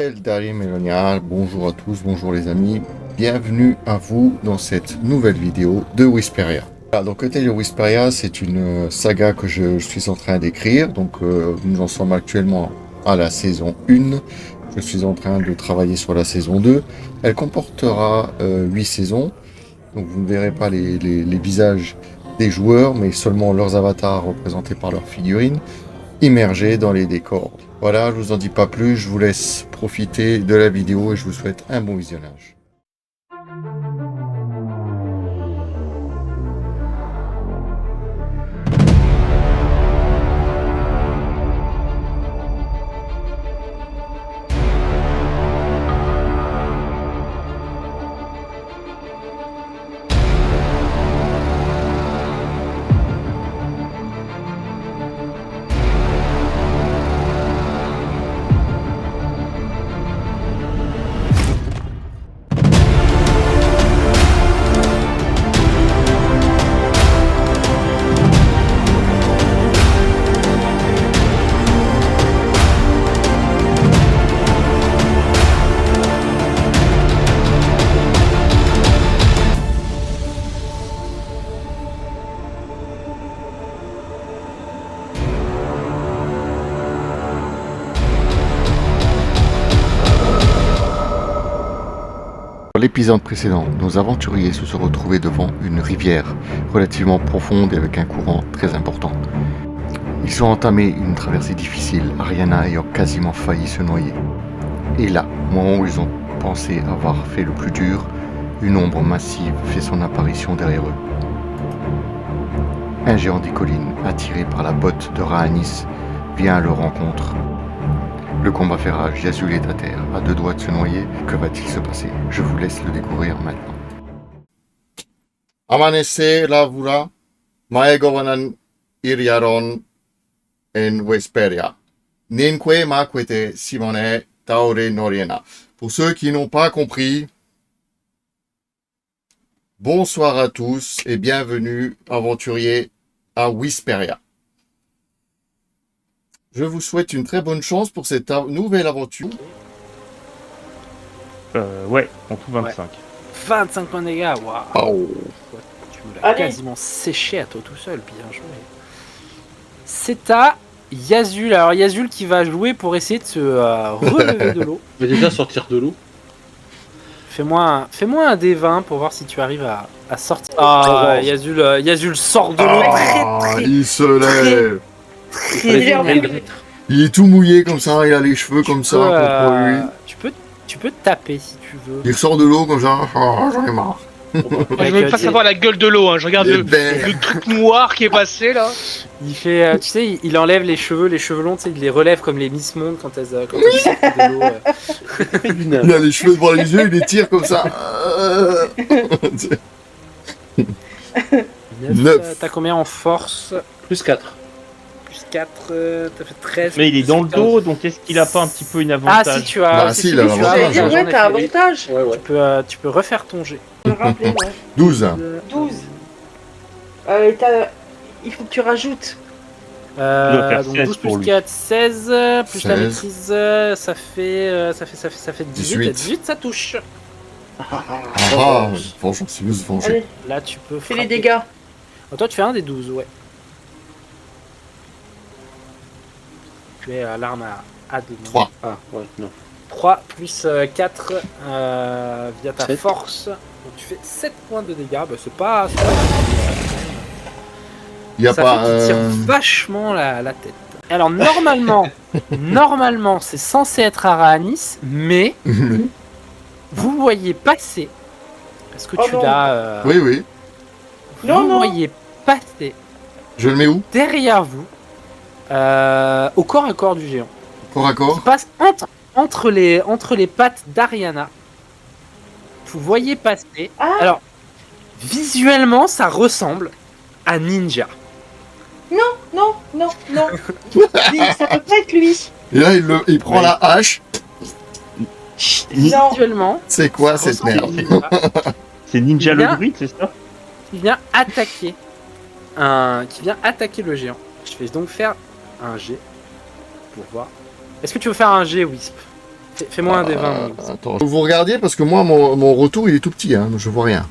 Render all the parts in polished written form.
Eldari Melonia, bonjour à tous, bonjour les amis, bienvenue à vous dans cette nouvelle vidéo de Whisperia. Alors, donc Hotel de Whisperia, c'est une saga que je suis en train d'écrire, donc nous en sommes actuellement à la saison 1, je suis en train de travailler sur la saison 2, elle comportera 8 saisons, donc vous ne verrez pas les visages des joueurs, mais seulement leurs avatars représentés par leurs figurines, immergés dans les décors. Voilà, je vous en dis pas plus, je vous laisse profiter de la vidéo et je vous souhaite un bon visionnage. Dans l'épisode précédent, nos aventuriers se sont retrouvés devant une rivière relativement profonde et avec un courant très important. Ils ont entamé une traversée difficile, Ariana ayant quasiment failli se noyer. Et là, au moment où ils ont pensé avoir fait le plus dur, une ombre massive fait son apparition derrière eux. Un géant des collines, attiré par la botte de Raanis, vient à leur rencontre. Le combat fait rage, Yazul est à terre, à deux doigts de se noyer. Que va-t-il se passer? Je vous laisse le découvrir maintenant. Amanece lavura, maegovanan iriaron en Vesperia. Ninque maquete simone taure noriena. Pour ceux qui n'ont pas compris, bonsoir à tous et bienvenue aventuriers à Whisperia. Je vous souhaite une très bonne chance pour cette nouvelle aventure. Ouais, en tout 25. Ouais. 25 points de dégâts, waouh! Oh. Tu me l'as quasiment séché à toi tout seul, bien joué. C'est à Yazul. Alors Yazul qui va jouer pour essayer de se relever de l'eau. Je vais déjà sortir de l'eau. Fais-moi un D20 pour voir si tu arrives à sortir. Ah, Yazul sort de l'eau très Il se lève. très. Il est tout mouillé comme ça, il a les cheveux comme ça contre lui. Tu peux taper si tu veux. Il sort de l'eau comme ça. Oh, j'en ai marre. Moi, je veux même pas savoir la gueule de l'eau, hein. Je regarde le truc noir qui est passé là. Il fait, tu sais, il enlève les cheveux longs, tu sais, il les relève comme les Miss Monde quand elles sortent de l'eau. Il a les cheveux devant les yeux, il les tire comme ça. 9. T'as combien en force? Plus 4. Plus 4, t'as fait 13. Mais il est dans le dos, donc est-ce qu'il a pas un petit peu une avantage? Ah si tu as. Bah, si, il a tu as l'avantage. J'allais dire, avantage, en ouais, t'as effet. avantage. Ouais, ouais. Tu peux refaire ton jet. Je me rappelais, ouais. 12. 12. Il faut que tu rajoutes. doit faire Donc 16 12 pour plus lui. 4, 16, plus la 16. maîtrise, ça fait 18. 18. 18, ça touche. Ah, vengeance, c'est mieux se venger. Allez, Là, tu peux fais les frapper. dégâts. Oh, toi, tu fais un des 12, ouais. Tu es à l'arme à 2. 3. Ah, ouais, non. 3 plus 4 via ta 7. force. Donc tu fais 7 points de dégâts. Bah, c'est pas. Il n'y a Ça pas. fait qu'il tire vachement la tête. Alors normalement, c'est censé être à Raanis, mais vous voyez passer. Parce que Oh tu non. l'as. Oui, oui. Non, vous non. voyez passer Je le mets où? derrière vous, au corps à corps du géant. Corps à corps? Qui passe entre les pattes d'Ariana. Vous voyez passer. Ah. Alors, visuellement, ça ressemble à Ninja. Non. Lui, ça peut pas être lui. Et là, il prend la hache. Non. Visuellement, C'est quoi ça cette ressemble à merde? Ninja. C'est Ninja Bien. le druide, c'est ça? Qui vient attaquer le géant. Je vais donc faire un G pour voir. Est-ce que tu veux faire un G, Wisp? Fais-moi un des 20. Attends, vous regardiez parce que moi, mon retour, il est tout petit, hein, je vois rien.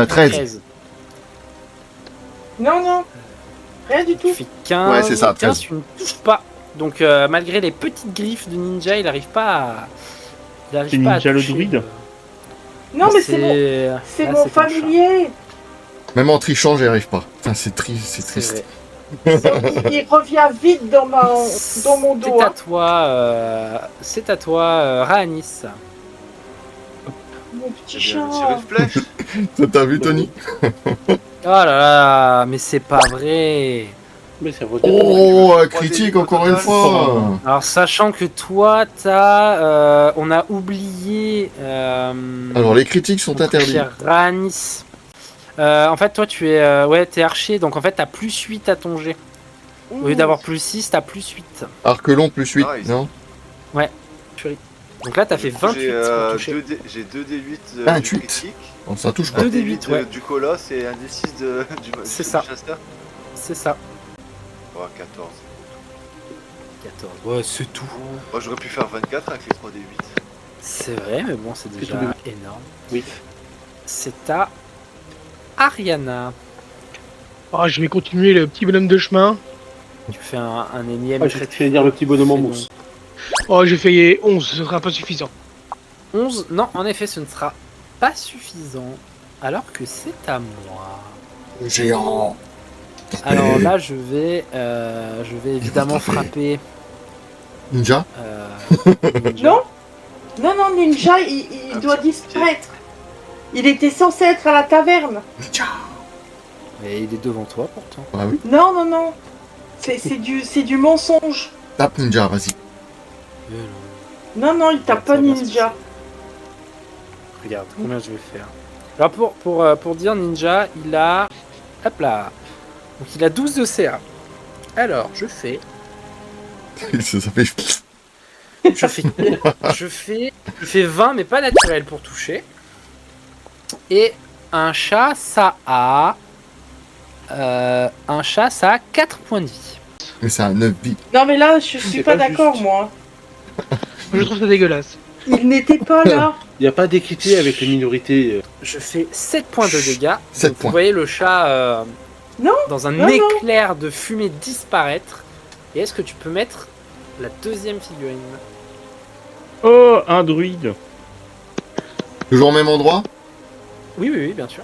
13. Non. Rien du tout. Tu fais 15. Ouais, c'est ça, 15, 13. tu ne touches pas. Donc, malgré les petites griffes de ninja, il n'arrive pas à. C'est Ninja le druide. Non, mais c'est mon familier. Même en trichant, j'y arrive pas. Putain, c'est triste, c'est triste. Il revient vite dans mon dos. C'est à toi, Raanis. Mon petit J'ai chat. bien tiré une flèche. Ça t'as vu, Tony? Oh là là, mais c'est pas vrai. Mais ça revient. Oh, critique encore une fois. Alors, sachant que toi, t'as. On a oublié. Alors, les critiques sont mon interdits. cher Raanis. En fait, toi, tu es. Ouais, t'es archer, donc en fait, t'as plus 8 à ton jet. Au lieu d'avoir plus 6, t'as plus 8. Arc-long plus 8, Nice. non? Donc là, t'as fait 28 J'ai pour toucher. j'ai 2 D8 du 28. critique. Bon, ça touche pas. 2 2 D8, D8 ouais. du colosse et un D6 C'est du ça. chasseur. C'est ça. Oh, 14. 14. Ouais, c'est tout. Moi j'aurais pu faire 24 avec les 3 D8. C'est vrai, mais bon, c'est déjà tout énorme. Oui. C'est à Ariana. Oh, je vais continuer le petit bonhomme de chemin. Tu fais un énième Ah, je vais te dire le petit bonhomme en mousse. Oh, j'ai fait 11, ce sera pas suffisant. 11. Non, en effet, ce ne sera pas suffisant. Alors que c'est à moi. Géant. Alors là, je vais évidemment frapper. Ninja? Ninja. Non, Ninja, il doit disparaître. Il était censé être à la taverne. Ninja. Mais il est devant toi pourtant. Ah oui. Non. C'est du mensonge. Tape Ninja, vas-y. Non, il tape pas Ninja. Regarde combien je vais faire. Alors pour dire Ninja, il a. Hop là. Donc il a 12 de CA. Alors je fais. Ça fait... Je fais 20 mais pas naturel pour toucher. Et un chat ça a. Un chat ça a 4 points de vie. Mais c'est un 9 vies. Non, mais là, je suis pas d'accord, moi. Je trouve ça dégueulasse. Il n'était pas là. Il n'y a pas d'équité avec les minorités. Je fais 7 points de dégâts. 7 Donc, points. vous voyez le chat Non, dans un non. éclair de fumée disparaître. Et est-ce que tu peux mettre la deuxième figurine? Oh, un druide. Toujours au même endroit? Oui, bien sûr.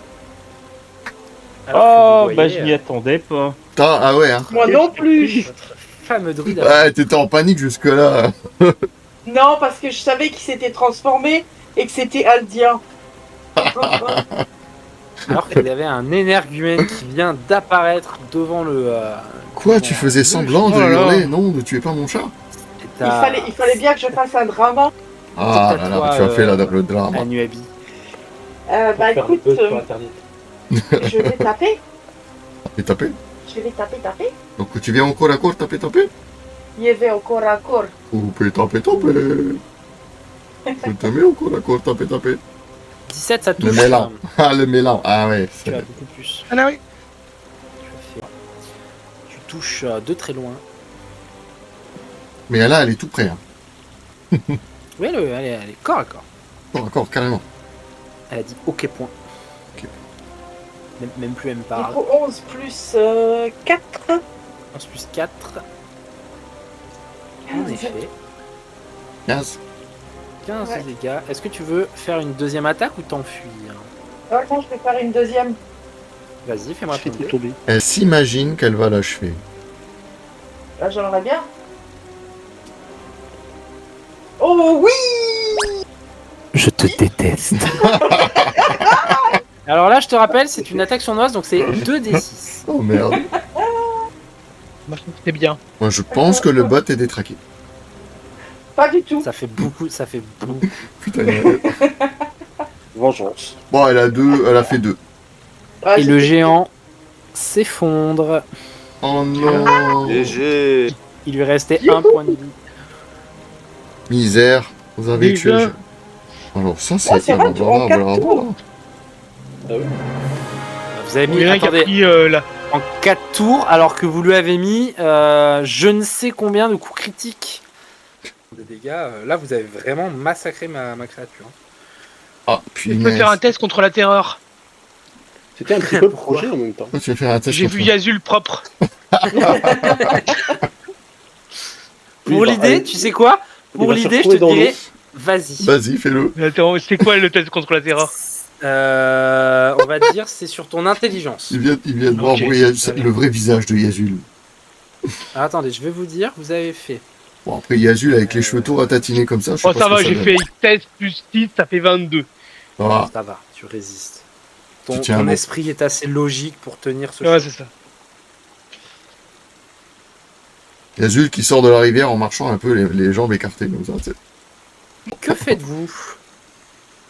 Oh, Alors que vous bah voyez, je m'y attendais pas. Putain, ah ouais, hein. Moi non plus. votre fameux druide. Ouais, t'étais en panique jusque-là. Non, parce que je savais qu'il s'était transformé et que c'était Aldien. Alors qu'il y avait un énergumène qui vient d'apparaître devant le. Quoi, tu faisais semblant de Oh là là. hurler? Non, de tuer pas mon chat? Il fallait bien que je fasse un drama. Ah C'est à là toi, là, tu as fait le drame. Anuabi. Bah écoute, je vais taper. Et taper? Je vais taper. Donc tu viens au corps à corps taper? Il vais au corps à corps. Ou peut taper? Je te mets au corps à corps taper. 17, ça touche. Le mélange. Ah, le mélange. Ah ouais. Tu as beaucoup plus. Ah, là, oui. Tu touches de très loin. Mais là, elle est tout près. Hein. Oui, elle est corps à corps. Corps à corps, carrément. Elle a dit OK point. Ok. Même plus elle me Du parle. coup, 11 plus 4. 11 plus 4. En effet. 15. 15 Ouais. dégâts. Est-ce que tu veux faire une deuxième attaque ou t'enfuir? Non, je vais faire une deuxième. Vas-y, fais-moi Je fais tomber. tomber. Elle s'imagine qu'elle va l'achever. Là, j'aimerais bien. Oh oui! Je te déteste. Alors là, je te rappelle, c'est une attaque sournoise, donc c'est 2d6. Oh merde. Moi, je trouve que c'était bien. Moi, je pense que le bot est détraqué. Pas du tout. Ça fait beaucoup. Putain. Vengeance. Bon, elle a fait 2. Ah, Et le géant s'effondre. Oh non. Léger. Il lui restait un point de vie. Misère. Vous avez tué le Déjà. jeu. Alors ça, Ah, c'est vrai, tu prends 4 tours. Ah oui. Vous avez Il mis y en a un qui a attendez, pris là. en 4 tours, alors que vous lui avez mis je ne sais combien de coups critiques. Des dégâts. Là, vous avez vraiment massacré ma créature. Ah, Je peux faire un test contre la terreur. C'était un petit peu le Pourquoi projet en même temps. Tu veux faire un test J'ai contre- vu Yazul propre. Pour Oui, l'idée, bah, tu sais quoi? il Pour va se l'idée, je te retrouver dans dirais, l'eau. vas-y. Vas-y, fais-le. Mais attends, c'est quoi le test contre la terreur? On va dire, c'est sur ton intelligence. Il vient de voir Ok. le vrai visage de Yazul. Alors, attendez, je vais vous dire, vous avez fait. Bon, après, Yazul avec les cheveux tout ratatinés comme ça, je sais Oh, pas ça ce va, que j'ai donne. fait 16 plus 6, ça fait 22. Ah, Ça va, tu résistes. Tu Ton, tiens ton bon. esprit est assez logique pour tenir ce Ouais, choc. c'est ça. Yazul qui sort de la rivière en marchant un peu les jambes écartées comme ça. tu sais. Que faites-vous?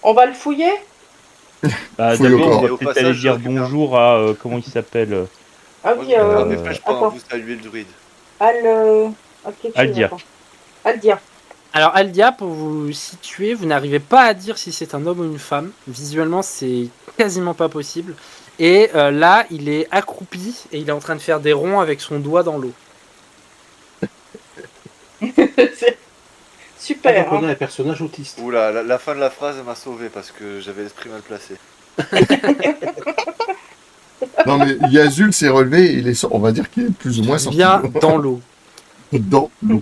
On va le fouiller? Bah, Fouille au d'abord, corps. on Et va au peut-être passage, aller je dire récupère. bonjour à comment il s'appelle Ah Moi, oui, je vais faire des flèches pour attends. vous saluer le druide. Aldia. Attends. Aldia. Alors Aldia, pour vous situer, vous n'arrivez pas à dire si c'est un homme ou une femme. Visuellement, c'est quasiment pas possible. Et là, il est accroupi et il est en train de faire des ronds avec son doigt dans l'eau. C'est super. Donc on hein. a un personnage autiste. Oula, la fin de la phrase m'a sauvé parce que j'avais l'esprit mal placé. Non, mais Yazul s'est relevé, on va dire qu'il est plus ou moins sorti Bien de l'eau. dans l'eau. Dans l'eau.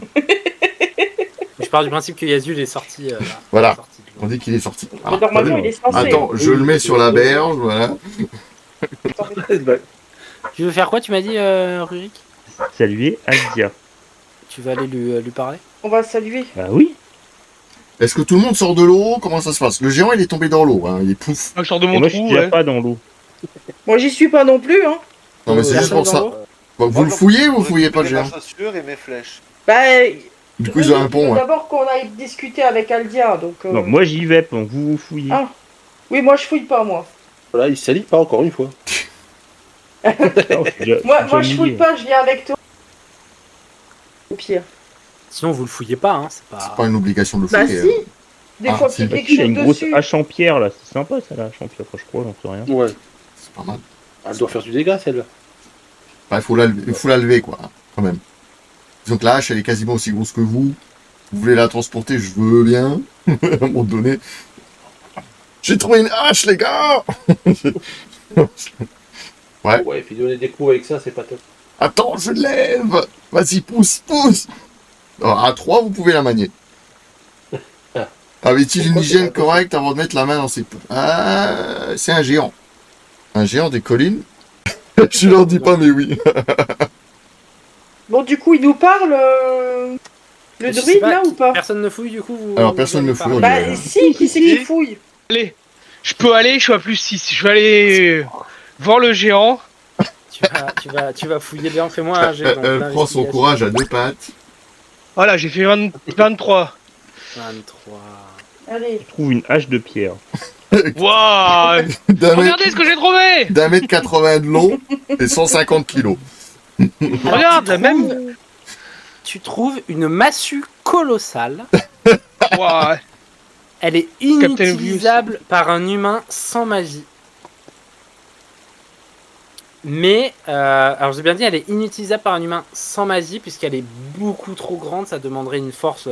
Je pars du principe que Yazul est sorti. Là. Voilà. Sorti de l'eau. On dit qu'il est sorti. Mais Ah, normalement, attendez. il est censé. Attends, je le mets sur la berge, voilà. Tu veux faire quoi, tu m'as dit, Rurik? Saluer Aldia. Tu vas aller lui parler? On va saluer. Bah oui. Est-ce que tout le monde sort de l'eau? Comment ça se passe? Le géant, il est tombé dans l'eau, hein. Il est pouf. Moi, je sors de Et mon moi, je suis trou, déjà ouais. pas dans l'eau. Moi, j'y suis pas non plus. Hein. Non, mais c'est juste Personne pour dans ça. l'eau. Bon, vous le fouillez ou vous fouillez pas le Mes géant? chaussures et mes flèches. Bah, Du coup, ils ont un pont, ouais. d'abord qu'on aille discuter avec Aldia. Donc, Non, moi j'y vais, donc vous fouillez. Ah. Oui, moi, je fouille pas, moi. Voilà, il salit pas encore une fois. Oh, Moi, je fouille pas, je viens avec toi. Au pire. Sinon, vous le fouillez pas, hein. C'est C'est pas... pas une obligation de le Bah, fouiller. si. hein. Des Ah, fois c'est qu'il y a Il y a quelque une chose grosse dessus. hache en pierre là, c'est sympa ça la hache en pierre, enfin, je crois, j'en sais rien. Ouais. C'est pas mal. Elle doit faire du dégât celle-là. Bah, il faut la lever, quoi, quand même. Disons que la hache, elle est quasiment aussi grosse que vous. Vous voulez la transporter, je veux bien. À un moment donné. J'ai trouvé une hache, les gars! Ouais, puis donner des coups avec ça, c'est pas top. Attends, je lève! Vas-y, pousse, pousse! Alors, à 3, vous pouvez la manier. Avait-il une Pourquoi hygiène c'est pas correcte avant de mettre la main dans ses poux? Ah, c'est un géant. Un géant des collines? Je leur dis pas, mais oui. Bon, du coup, il nous parle. Le Je sais druide, pas, là, ou pas? Personne ne fouille, du coup vous... Alors, vous personne allez ne fouille, parler. on Bah, si, qui c'est qui fouille? Allez, je peux aller, je suis à plus 6. Je vais aller voir le géant. Tu vas fouiller bien, fais-moi un jet. donc, Elle prend son d'investigation. courage à 2 pattes. Voilà, j'ai fait 23. 23. Allez. Je trouve une hache de pierre. Waouh! Regardez ce que j'ai trouvé! D'un mètre 80 de long et 150 kilos. Regarde, la même. Tu trouves une massue colossale. Waouh! Elle est inutilisable par un humain sans magie. Mais, alors j'ai bien dit, elle est inutilisable par un humain sans magie, puisqu'elle est beaucoup trop grande, ça demanderait une force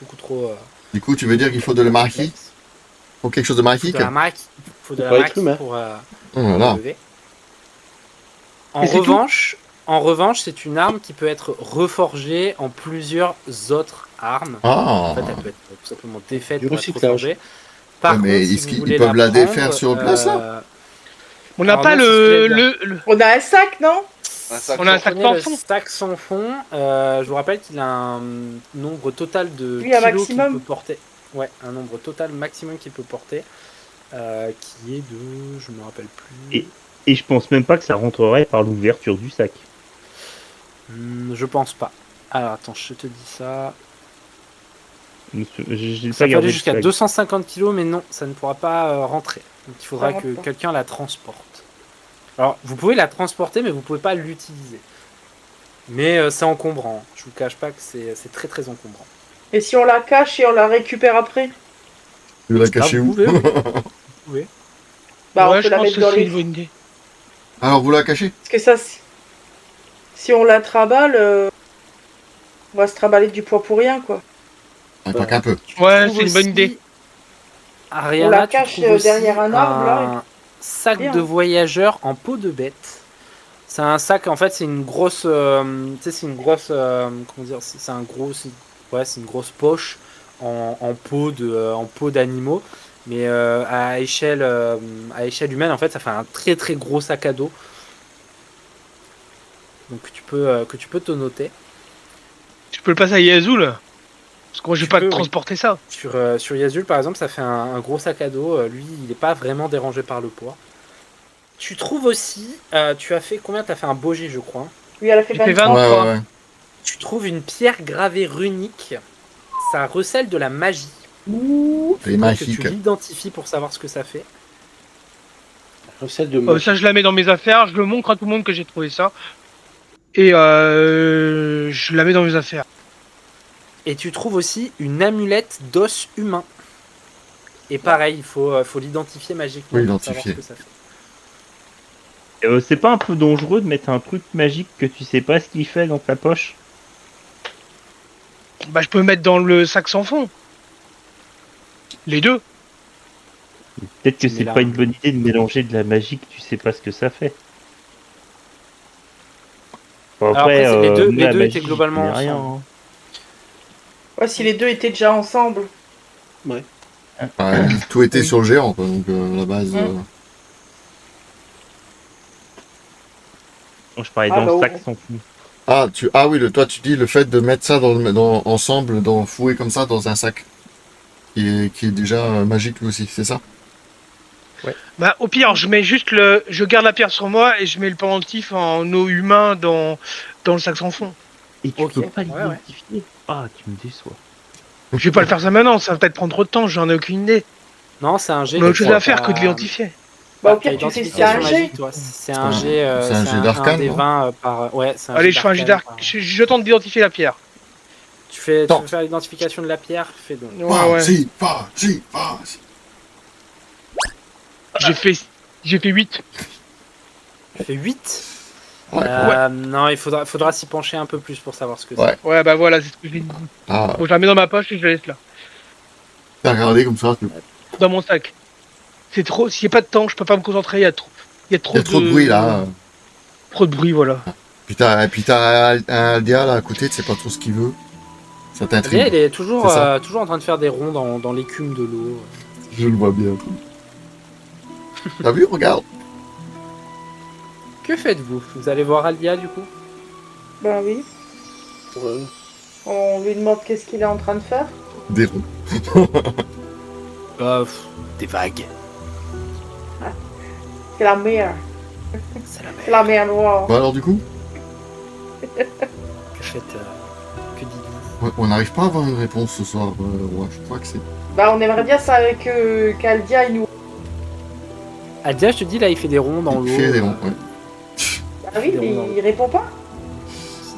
beaucoup trop... Du coup, tu veux dire qu'il faut de la marquis? Faut quelque chose de magique? Faut de la Faut être maquille humain. pour Voilà. lever. En Mais c'est revanche, c'est une arme qui peut être reforgée en plusieurs autres armes. Ah. En fait, elle peut être tout simplement défaite Du pour être recyclage. reforgée. Par Ouais, mais contre, si est-ce vous qu'ils voulez peuvent la prendre, défaire sur place, là On n'a Alors pas non, c'est ce que j'allais le. On a un sac, non? Un sac. On a un sac Prenez sans le fond. sac sans fond. Je vous rappelle qu'il a un nombre total de Oui, un kilos maximum. qu'il peut porter. Ouais, un nombre total maximum qu'il peut porter. Qui est de... Je me rappelle plus. Et je pense même pas que ça rentrerait par l'ouverture du sac. Je pense pas. Alors attends, je te dis ça. J'ai Ça pas peut gardé aller le jusqu'à sac. 250 kg, mais non, ça ne pourra pas rentrer. Donc il faudra Ça que rentre pas. quelqu'un la transporte. Alors, vous pouvez la transporter, mais vous pouvez pas l'utiliser. Mais c'est encombrant. Je vous cache pas que c'est très très encombrant. Et si on la cache et on la récupère après? Tu veux la cacher vous où? pouvez. Bah, Ouais, on je peut la pense mettre que dans c'est les. une bonne idée. Alors, vous la cachez? Parce que ça, si on la trimballe, on va se trimballer du poids pour rien, quoi. Pas qu'un peu. Ouais, c'est une bonne idée. Ariana, On la tu cache, trouves aussi derrière un arbre, là, sac Bien. de voyageur en peau de bête. C'est un sac, en fait, c'est une grosse, tu sais, c'est une grosse, comment dire, c'est un gros, c'est une grosse poche en peau d'animaux, mais à échelle humaine, en fait, ça fait un très très gros sac à dos. Donc que tu peux te noter. Tu peux le passer à Yazoo là. Parce que moi, je vais Tu pas peux, oui. transporter ça. Sur Yazul, par exemple, ça fait un gros sac à dos. Lui, il n'est pas vraiment dérangé par le poids. Tu trouves aussi, tu as fait combien? Tu as fait un beau jet, je crois. Lui, elle a fait J'ai fait 23. 23. Ouais. Tu trouves une pierre gravée runique. Ça recèle de la magie. C'est Que magique. tu l'identifies pour savoir ce que ça fait. Recette de Ça, je la mets dans mes affaires. Je le montre à tout le monde que j'ai trouvé ça. Et je la mets dans mes affaires. Et tu trouves aussi une amulette d'os humain. Et pareil, il faut l'identifier magiquement Oui, pour savoir identifier. ce que ça fait. C'est pas un peu dangereux de mettre un truc magique que tu sais pas ce qu'il fait dans ta poche? Bah, je peux le mettre dans le sac sans fond. Les deux. Peut-être que Tu c'est mets là. pas une bonne idée de mélanger de la magie que tu sais pas ce que ça fait. Bon, Alors après, c'est les deux- moi, les la deux magie, étaient globalement j'y connais rien, ensemble. hein. Ouais, si les deux étaient déjà ensemble. Ouais, tout était sur le géant, quoi, donc à la base. Donc, je parlais Ah, dans bah, le sac oh. sans fond. Toi tu dis le fait de mettre ça ensemble, fouet comme ça dans un sac, qui est déjà magique lui aussi, c'est ça? Bah, au pire, je garde la pierre sur moi et je mets le pendentif en eau humain dans le sac sans fond. Et tu Ok, peux pas ouais, ouais. l'identifier. Ah, tu me déçois. Je vais pas le faire ça maintenant, ça va peut-être prendre trop de temps, j'en ai aucune idée. Non, c'est un jet. On a autre chose T'as- à faire que de l'identifier. Bah, au t'as pire, tu fais identification c'est un jet. magique, toi. C'est un jet. c'est un jet d'arcane, des non 20 par. Ouais, c'est un Allez, jet je fais un jet d'arcane d'arc. par- Je tente d'identifier la pierre. Tu veux Tente. faire l'identification de la pierre? Fais donc. Ouais. Vas-y. J'ai fait 8. Tu fais 8. Ouais. Non, il faudra s'y pencher un peu plus pour savoir ce que Ouais. Ouais, bah voilà, c'est ce que j'ai dit. Ah, Bon, je la mets dans ma poche et je la laisse là. t'as regardé comme ça, Dans mon sac. C'est trop. S'il n'y a pas de temps, je peux pas me concentrer, il y a trop il y a trop de bruit là. Trop de bruit, voilà. Puis t'as un Aldia là à côté, tu sais pas trop ce qu'il veut. Ça c'est. t'intrigue. Il est toujours, C'est ça. toujours en train de faire des ronds dans l'écume de l'eau. Je le vois bien. T'as vu, regarde. Que faites-vous? Vous allez voir Aldia du coup? Bah oui. Ouais. On lui demande qu'est-ce qu'il est en train de faire. Des ronds. Des vagues. C'est la mer. C'est la mer. C'est la mer noire. Bon alors du coup, Que faites que dites-vous? on n'arrive pas à avoir une réponse ce soir. Ouais, je crois que c'est. Bah, on aimerait bien ça avec qu'Aldia, il nous. Aldia, je te dis là, il fait des ronds dans l'eau. Il fait des ronds, ouais. Ah oui, il répond pas.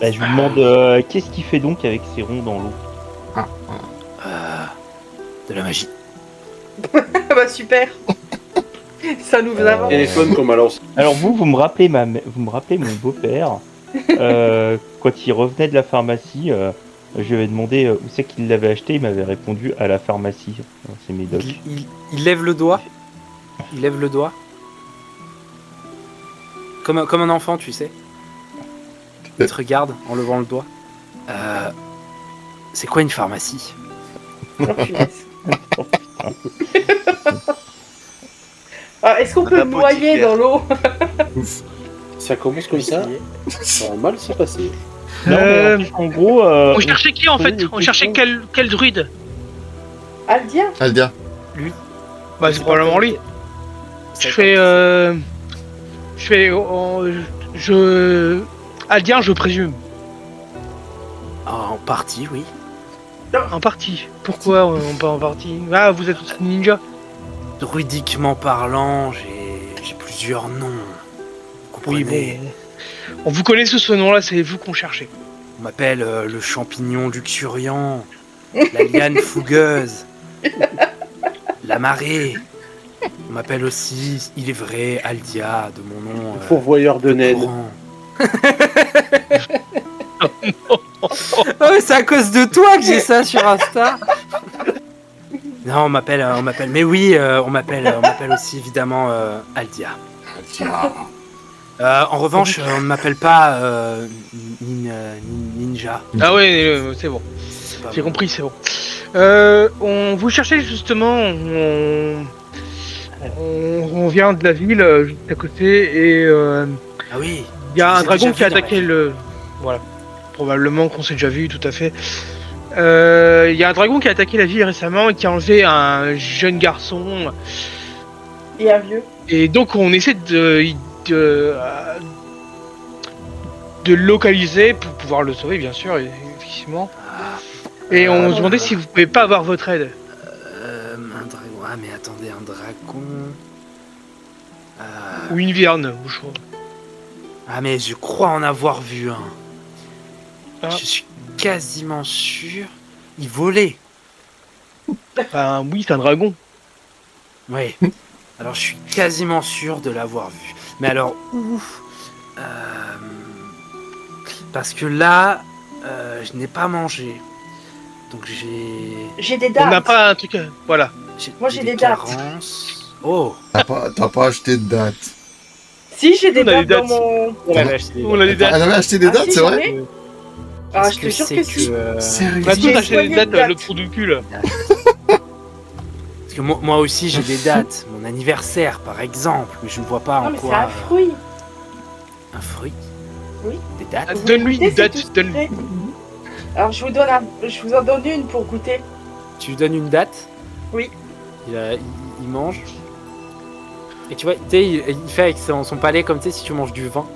Bah, je lui demande qu'est-ce qu'il fait donc avec ces ronds dans l'eau. Ah, voilà. De la magie. Bah, super. Ça nous avance. Téléphone comme alors. Alors vous me rappelez mon beau-père. Quand il revenait de la pharmacie, je lui avais demandé où c'est qu'il l'avait acheté. Il m'avait répondu à la pharmacie. C'est Médoc. Il lève le doigt. Il lève le doigt. Comme un enfant, tu sais. Il te regarde en levant le doigt. C'est quoi une pharmacie? Oh, punaise. Ah, est-ce qu'on peut le noyer dans l'eau? Ça commence comme ça, ça va mal se passer. Non, mais en gros, On cherchait qui en fait? On cherchait quel druide? Aldia? Aldia. Bah, c'est probablement lui. Aldien, je présume. En partie, oui. En partie. Pourquoi pas en partie? Ah, vous êtes aussi ninja? Druidiquement parlant, j'ai plusieurs noms. Vous Oui, comprenez? bon. On vous connaît sous ce nom-là, c'est vous qu'on cherchait. On m'appelle le champignon luxuriant, la liane fougueuse, la marée. On m'appelle aussi, il est vrai, Aldia, de mon nom. Pourvoyeur de Ned. courant. Oh, mais c'est à cause de toi que j'ai ça sur Insta. Non, on m'appelle. Mais oui, on m'appelle aussi évidemment Aldia. En revanche, on ne m'appelle pas Ninja. Ah ouais, c'est bon. C'est pas J'ai bon. compris, c'est bon. On vous cherchez justement, on vient de la ville juste à côté et Ah oui. il y a Je un vous ai dragon déjà qui a vu dans attaqué la le... Voilà, probablement qu'on s'est déjà vu, tout à fait. Il y a un dragon qui a attaqué la ville récemment et qui a enlevé un jeune garçon. Et un vieux. Et donc on essaie de le localiser pour pouvoir le sauver, bien sûr, effectivement. Et on se demandait si vous pouvez pas avoir votre aide. Un dragon. Ah mais attendez, un dragon. Ou une vierne, ou je crois. Ah mais je crois en avoir vu un. Ah. Je suis quasiment sûr. Il volait. Enfin, oui, c'est un dragon. Oui. Alors je suis quasiment sûr de l'avoir vu. Mais alors où Parce que là, je n'ai pas mangé. Donc J'ai des On n'a dates. pas un truc... Voilà. Moi, j'ai des dates. carences. Oh. T'as pas acheté de date. Si, j'ai des On a des dates dans dates. mon. On avait acheté des On a des Elle dates. avait acheté des Ah, dates, si, c'est j'en vrai ai. Ah, je te jure que si. Sérieux? On a tous J'ai acheté soigné des dates, une date. le trou du cul, là. Parce que moi aussi j'ai des dates. Mon anniversaire par exemple. Mais je ne vois pas Non, en mais c'est quoi. un fruit. Un fruit. Oui. Des dates. Ah, donne-lui Goûtez, une c'est date, tout ce donne- qu'il fait. Alors, je vous en donne une pour goûter. Tu lui donnes une date. Oui. Il mange. Et tu vois, tu sais, il fait avec son palais comme tu sais si tu manges du vin.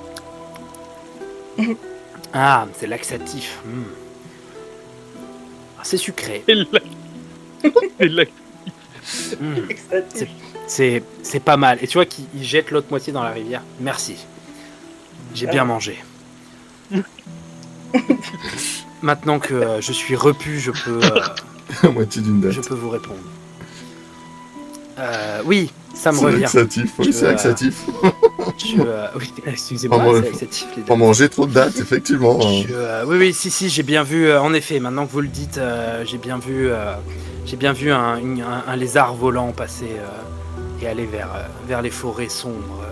Ah, c'est laxatif. Ah, c'est sucré. Et là, Mm. Extatique. C'est pas mal. Et tu vois qu'il jette l'autre moitié dans la rivière. Merci. J'ai bien mangé. Maintenant que je suis repu, je peux, La moitié d'une date. je peux vous répondre. Oui, ça me C'est revient. laxatif, oui, Je, c'est laxatif. Oui, excusez-moi, Pas c'est mal. laxatif les Pas dates. manger trop de dates, effectivement. Oui, si, j'ai bien vu, en effet, maintenant que vous le dites, j'ai bien vu un lézard volant passer et aller vers les forêts sombres,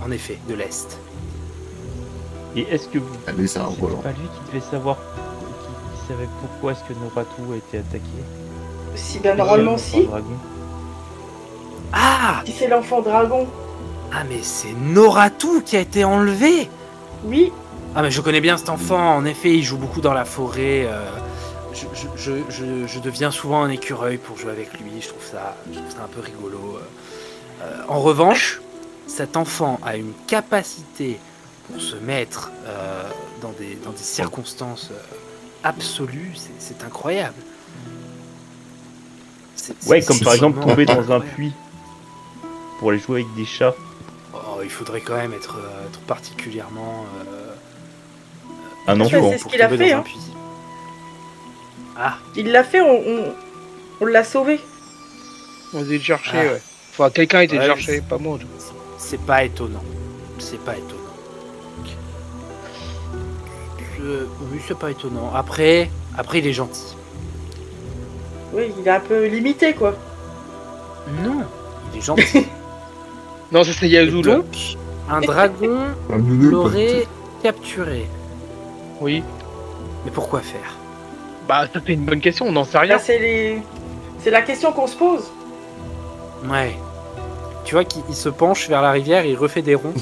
en effet, de l'Est. Et est-ce que vous... Allez, c'est un volant. pas lui qui devait savoir, qui savait pourquoi est-ce que Noratu a été attaqué? Si, ben normalement, Par si. le dragon. Ah Si c'est l'enfant dragon. Ah, mais c'est Noratu qui a été enlevé. Oui. Ah, mais je connais bien cet enfant, en effet, il joue beaucoup dans la forêt. Je deviens souvent un écureuil pour jouer avec lui, je trouve ça un peu rigolo. En revanche, cet enfant a une capacité pour se mettre dans des circonstances absolues, c'est incroyable. Ouais, comme par exemple vraiment tomber dans un incroyable. puits pour aller jouer avec des chats. Oh, il faudrait quand même être particulièrement Un Ouais, enfant. c'est ce pour qu'il a tomber fait, dans un hein. puits. Ah, Il l'a fait, on l'a sauvé. on a été chercher, Ah. ouais. Enfin, quelqu'un a été Ouais, cherché, c'est- pas moi. en tout cas. c'est pas étonnant. C'est pas étonnant. Oui, c'est pas étonnant. Après, il est gentil. Oui, il est un peu limité, quoi. Non, il est gentil. Non, ça c'est Et Yazoo, là. donc, un dragon Un nounou, l'aurait capturé. Oui. Mais pourquoi faire? Bah, ça c'est une bonne question, on n'en sait rien. Là, c'est la question qu'on se pose. Ouais. Tu vois qu'il se penche vers la rivière, il refait des ronds.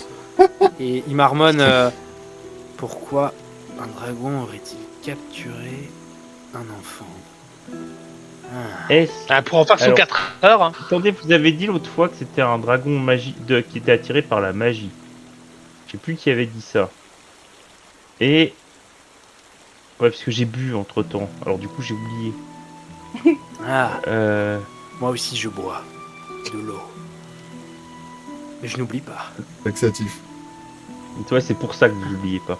Et il marmonne pourquoi un dragon aurait-il capturé un enfant? Est-ce... Ah, pour en faire son Alors- 4 heures, hein. Attendez, vous avez dit l'autre fois que c'était un dragon magique qui était attiré par la magie. Je sais plus qui avait dit ça. Et... Ouais, parce que j'ai bu entre temps. Alors du coup, j'ai oublié. Ah, Euh... moi aussi je bois de l'eau. Mais je n'oublie pas. Laxatif. Et toi, c'est pour ça que vous n'oubliez pas.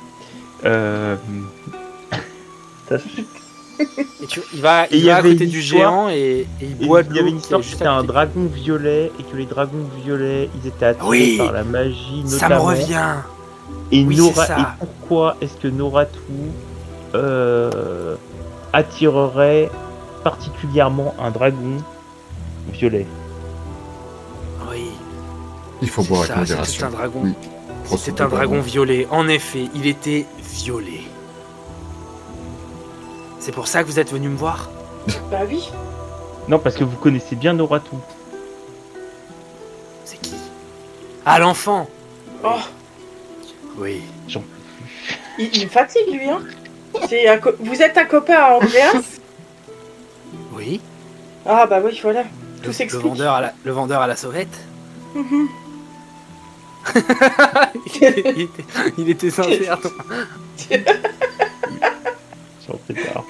Et il va, Et il il y va à avait côté une du histoire- géant et il Et boit de il y avait l'eau une qui est histoire que juste c'était à un côté. dragon violet et que les dragons violets, ils étaient attirés Oui, par la magie Ça me notamment. revient. Et, Oui, Nora... c'est ça. et pourquoi est-ce que Noratu attirerait particulièrement un dragon violet. Oui. Il faut boire C'est avec ça, modération. c'était un dragon. Oui. C'était un dragon violet. En effet, il était violet. C'est pour ça que vous êtes venu me voir? Bah oui. Non, parce que vous connaissez bien Noratou. C'est qui? Ah, l'enfant! Oh, Oui. il me fatigue lui, hein. Vous êtes un copain à Andreas? Oui. Ah bah oui, voilà. Tout Le s'explique. vendeur à la sauvette. Mhm. il était sincère. J'en prépare.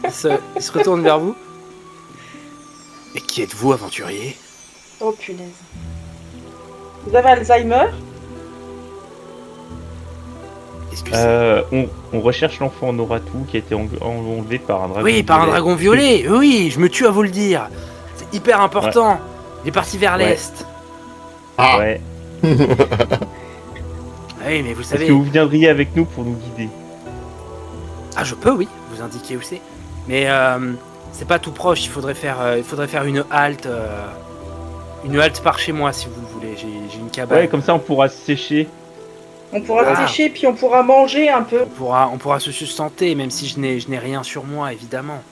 Il se retourne vers vous. Et qui êtes-vous, aventurier? Oh punaise. Vous avez Alzheimer? Qu'est-ce que c'est? On recherche l'enfant Noratou qui a été enlevé par un dragon. Oui, par un violet. dragon violet. Oui, je me tue à vous le dire. C'est hyper important. Il est parti vers Ouais. l'est. Ah. Ouais. Oui, mais vous Est-ce savez. que vous viendriez avec nous pour nous guider? Ah, je peux, oui, vous indiquer où c'est. Mais c'est pas tout proche. Il faudrait faire une halte. Une halte par chez moi, si vous le voulez. J'ai une cabane. Ouais, comme ça on pourra se sécher. On pourra Ah. sécher, puis on pourra manger un peu. On pourra se sustenter, même si je n'ai rien sur moi, évidemment.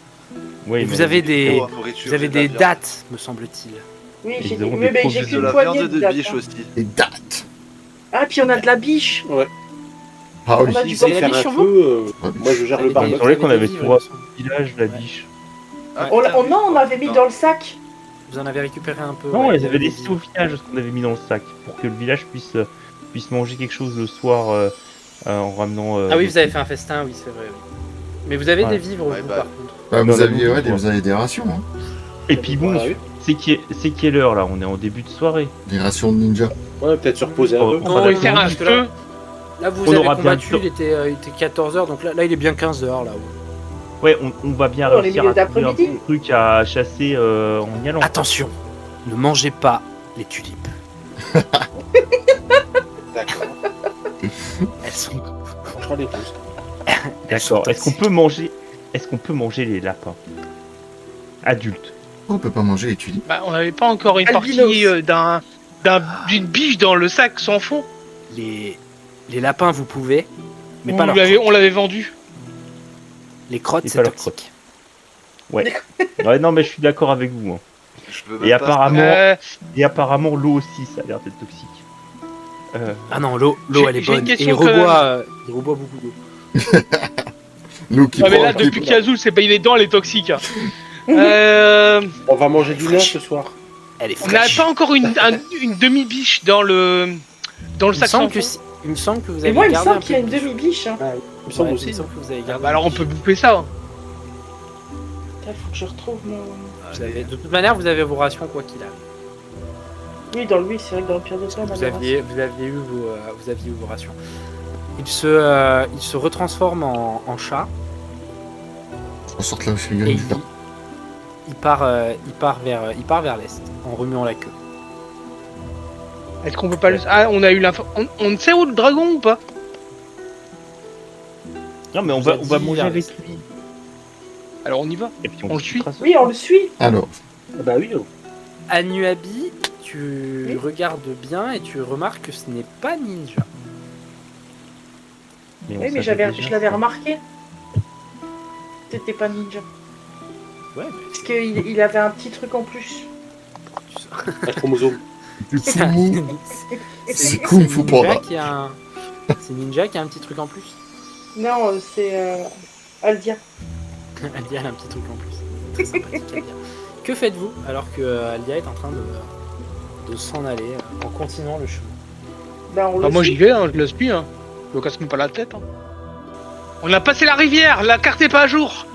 Oui, Et mais vous avez des, Nourriture, vous avez c'est de la des viande. dates, me semble-t-il. Oui, Ils j'ai dit, auront mais des j'ai produits De qu'une la poignée viande de de dates, biche hein. aussi. Et date. Ah, puis on a de la biche. Ah oui. On a du Vous avez bon la fish. biche faire un sur vous? feu, moi je gère le Vous barbecue. avez- C'est vrai qu'on vous avez avait des tout vivres, au il me semble. village la Ouais. biche. Non, on avait mis dans le sac. Vous en avez récupéré un peu. Non, on ouais, les vous avait avez des laissés au vivres. village ce qu'on avait mis dans le sac pour que le village puisse manger quelque chose le soir en ramenant. Ah oui, des vous avez trucs. fait un festin, oui, c'est vrai. Oui. Mais vous avez Ouais. des vivres, Ouais, vous, bah, par contre. Bah, Non, vous la aviez bouffe, quoi. vous avez des rations, hein. Et puis bon, Ah oui. c'est qui est l'heure là? On est en début de soirée. Des rations de ninja. Ouais, peut-être se reposer un Oh, peu. on Non, va non, faire non, un parce que feu. Là, vous On avez aura combattu, bien- il était 14h, donc là, il est bien 15h, là. Ouais, on va bien Oh, les réussir milieux à trouver un d'après-midi. bon truc à chasser en y allant. Attention, ne mangez pas les tulipes. D'accord. Elles sont... On fera les pouces. elles sont D'accord. Est-ce qu'on peut manger les lapins adultes? On peut pas manger les tulipes. Bah, on n'avait pas encore une Albinos. partie d'une biche dans le sac sans fond. Les lapins, vous pouvez, mais On pas leurs l'avait crottes. on l'avait vendu. Les crottes, Et c'est pas leurs toxique. Ouais, non, mais je suis d'accord avec vous. Hein. Je peux Et même pas apparemment, Euh, l'eau aussi, ça a l'air d'être toxique. Ah non, l'eau, J'ai- elle est j'ai une bonne. Et question il reboit beaucoup d'eau. Nous qui Ah mais boit- là, qui- depuis qu'Azul s'est payé les dents, elle est toxique. Euh, On va manger du lin ce soir. Elle est on n'avait fraîche. pas encore une demi-biche dans le Il me sac semble sans que fond. il me semble que vous Et avez moi, il me gardé un semble qu'il y a peu une de biche. demi-biche. Hein. Il me semble Ouais, aussi. il me semble que vous avez Ah, gardé bah alors une on peut biche. bouffer ça. Hein. Putain, faut que je retrouve mon. De toute manière, vous avez vos rations quoi qu'il arrive. Oui, c'est vrai que dans le pire des cas, on a Vous des aviez eu vos rations. Il se retransforme en chat On sort la et figurine. il part vers l'est en remuant la queue. Est-ce qu'on peut pas le... Ah, on a eu l'info... On sait où le dragon ou pas? Non, mais on vous va a dit manger vers avec l'est. lui. Alors on y va. Et puis On le suit. trace. Oui, on le suit. Alors, Ah bah oui. Anuabi, tu Oui. regardes bien et tu remarques que ce n'est pas ninja. on Oui, mais savait je déjà l'avais ça. remarqué. C'était pas ninja. Ouais, Parce qu'il avait un petit truc en plus. mais Un chromosome. du c'est coup, c'est Kung Fu Ninja Panda. qui a un... C'est Ninja qui a un petit truc en plus. Non, c'est Aldia. Aldia a un petit truc en plus. Très sympathique, Aldia. Que faites-vous alors que Aldia est en train de s'en aller en continuant le chemin? Ben, on Bah, le moi suit. j'y vais, hein, je le suis. Hein. Je me casse même pas la tête. Hein. On a passé la rivière, la carte est pas à jour.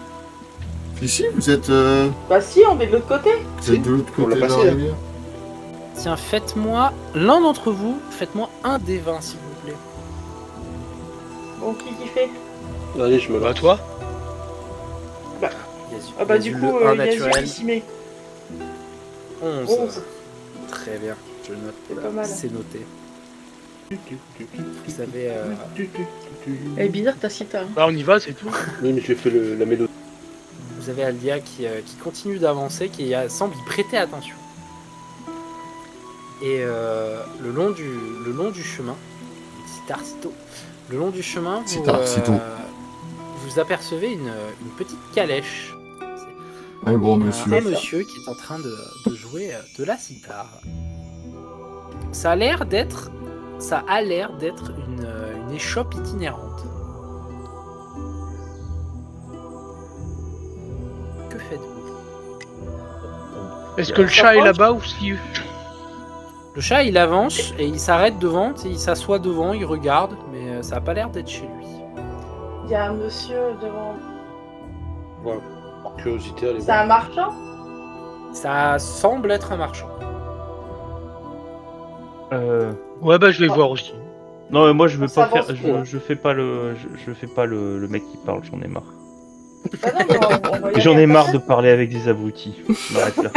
Ici, vous êtes Bah si, on est de l'autre côté. de l'autre On côté l'a de la passé, là. rivière. Tiens, faites-moi, l'un d'entre vous, faites-moi un des 20 s'il vous plaît. Bon, qui fait? Allez, je me Bah lance. toi. Yasu. Ah bah du Yasu, coup, le 1 Yasu naturel. qui s'y met. 11. 11. Très bien, je note. C'est pas mal. C'est noté. Vous avez... Eh bizarre ta cita. Hein. Bah on y va, c'est tout. Oui, mais j'ai fait la mélodie. vous avez Aldia qui continue d'avancer, qui semble y prêter attention. Et le long du chemin, Citarcito, le long du chemin, vous apercevez une petite calèche. Un gros monsieur. Un monsieur qui est en train de jouer de la sitar. Ça a l'air d'être une échoppe itinérante. Que faites-vous? Est-ce que le chat est là-bas ou si... Le chat, il avance et il s'arrête devant, il s'assoit devant, il regarde, mais ça a pas l'air d'être chez lui. Il y a un monsieur devant. Voilà. Par curiosité, allez C'est voir. un marchand? Ça semble être un marchand. Ouais, bah je vais voir aussi. Non, mais moi je veux Ça pas avance faire. trop, hein. Je fais pas le mec qui parle, j'en ai marre. Ah non, mais on va y J'en aller ai à marre la de parler avec des abrutis. Je m'arrête là.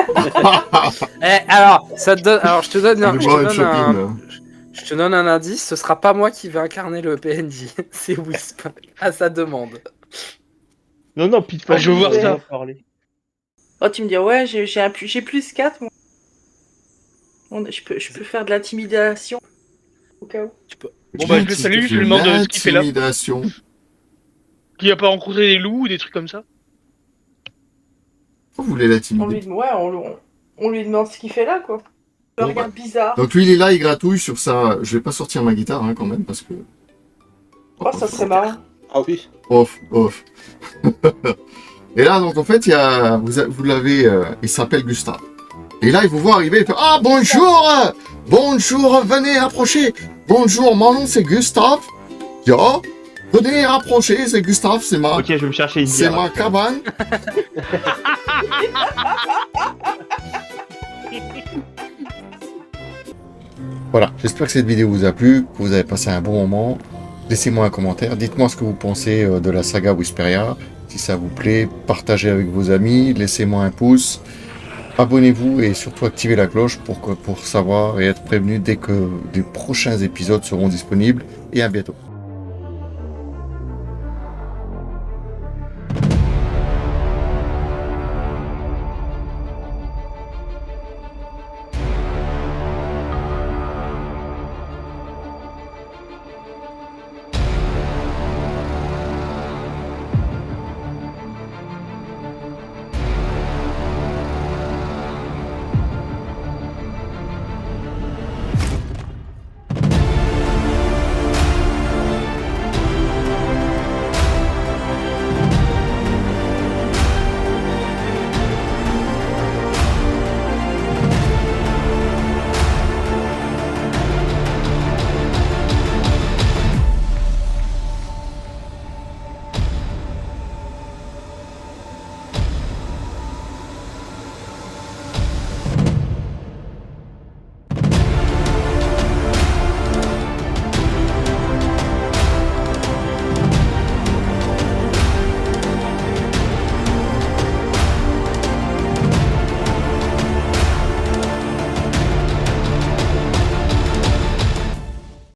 Alors, ça te donne. Alors, je te donne Le bois de shopping. je te donne un indice. Ce sera pas moi qui vais incarner le PNJ. C'est Wisp à sa demande. Non, non, puis Ah, je veux voir ça. on va parler. Oh, tu me dis, ouais, j'ai plus 4, moi. Je peux faire de l'intimidation. Au cas où. Bon bah je le salue, je lui demande ce qu'il fait là. Intimidation. Qui a pas rencontré des loups ou des trucs comme ça? Pourquoi vous voulez l'intimider? On lui demande ce qu'il fait là, quoi. Il Bon, regarde bizarre. Donc lui il est là, il gratouille sur ça. Je vais pas sortir ma guitare hein, quand même parce que. Oh, ça serait marrant. Ah oui. Off. Et là donc en fait il y a vous l'avez il s'appelle Gustave. Et là il vous voit arriver, il fait ah bonjour, venez approcher. Bonjour, mon nom c'est Gustave. Yo, venez approcher, c'est Gustave, c'est ma Ok, je vais me chercher une c'est bière. ma cabane. Voilà, j'espère que cette vidéo vous a plu, que vous avez passé un bon moment. Laissez-moi un commentaire, dites-moi ce que vous pensez de la saga Whisperia. Si ça vous plaît, partagez avec vos amis, laissez-moi un pouce. Abonnez-vous et surtout activez la cloche pour savoir et être prévenu dès que les prochains épisodes seront disponibles. Et à bientôt.